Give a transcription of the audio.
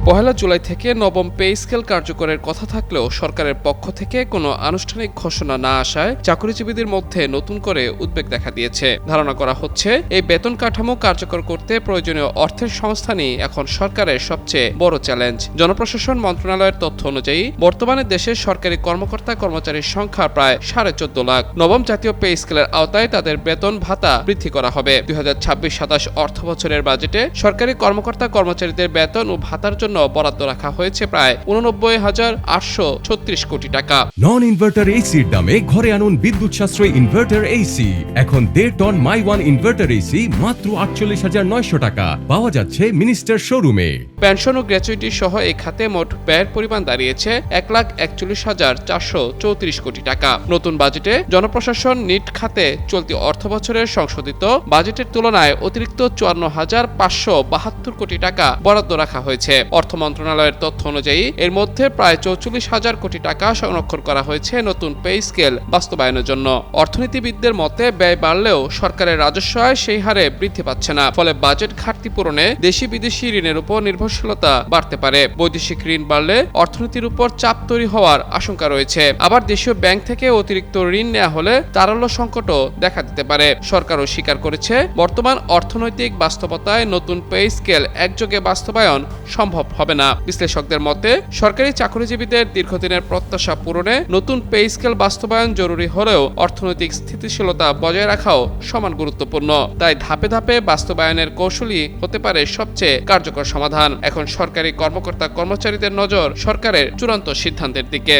পহেলা জুলাই থেকে নবম pay scale কার্যকরের কথা থাকলেও সরকারের পক্ষ থেকে কোনো আনুষ্ঠানিক ঘোষণা না আসায় চাকরিজীবীদের মধ্যে নতুন করে উদ্বেগ দেখা দিয়েছে। ধারণা করা হচ্ছে এই বেতন কাঠামো কার্যকর করতে প্রয়োজনীয় অর্থের সংস্থানই এখন সরকারের সবচেয়ে বড় চ্যালেঞ্জ। জনপ্রশাসন মন্ত্রণালয়ের তথ্য অনুযায়ী বর্তমানে দেশের সরকারি কর্মকর্তা কর্মচারীর সংখ্যা প্রায় 14.5 লাখ। নবম জাতীয় পে স্কেলের আওতায় তাদের বেতন ভাতা বৃদ্ধি করা হবে। 2026-27 অর্থ বছরের বাজেটে সরকারি কর্মকর্তা কর্মচারীদের বেতন ও ভাতার জন্য বরাদ্দ রাখা হয়েছে প্রায় 89,836 কোটি টাকা। নন ইনভার্টার এসির দামে ঘরে আনুন বিদ্যুৎ সাশ্রয়ী ইনভার্টার এসি। এখন 1.5 ton my one inverter AC মাত্র 48,900 টাকা পাওয়া যাচ্ছে মিনিস্টার শোরুমে। পেনশন ও গ্র্যাচুইটি সহ এই খাতে মোট ব্যয়ের পরিমাণ দাঁড়িয়েছে 1,41,434 কোটি টাকা। নতুন বাজেটে জনপ্রশাসন নিট খাতে চলতি অর্থ বছরের সংশোধিত বাজেটের তুলনায় অতিরিক্ত 54,572 কোটি টাকা বরাদ্দ রাখা হয়েছে। অর্থ মন্ত্রণালয়ের তথ্য অনুযায়ী এর মধ্যে প্রায় 44,000 কোটি টাকা সংরক্ষণ করা হয়েছে নতুন পে স্কেল বাস্তবায়নের জন্য। অর্থনীতিবিদদের মতে ব্যয় বাড়লেও সরকারের রাজস্ব আয় সেই হারে বৃদ্ধি পাচ্ছে না। ফলে বাজেট ঘাটতি পূরণে দেশি বিদেশি ঋণের উপর নির্ভরশীলতা বাড়তে পারে। বৈদেশিক ঋণ বাড়লে অর্থনীতির উপর চাপ তৈরি হওয়ার আশঙ্কা রয়েছে। আবার দেশীয় ব্যাংক থেকে অতিরিক্ত ঋণ নেওয়া হলে তারল্য সংকটও দেখা দিতে পারে। সরকারও স্বীকার করেছে বর্তমান অর্থনৈতিক বাস্তবতায় নতুন পে স্কেল একযোগে বাস্তবায়ন সম্ভব হবে না। বিশ্লেষকদের মতে সরকারি চাকরিজীবীদের দীর্ঘদিনের প্রত্যাশা পূরণে নতুন পে স্কেল বাস্তবায়ন জরুরি হলেও অর্থনৈতিক স্থিতিশীলতা বজায় রাখাও সমান গুরুত্বপূর্ণ। তাই ধাপে ধাপে বাস্তবায়নের কৌশলই হতে পারে সবচেয়ে কার্যকর সমাধান। এখন সরকারি কর্মকর্তা কর্মচারীদের নজর সরকারের চূড়ান্ত সিদ্ধান্তের দিকে।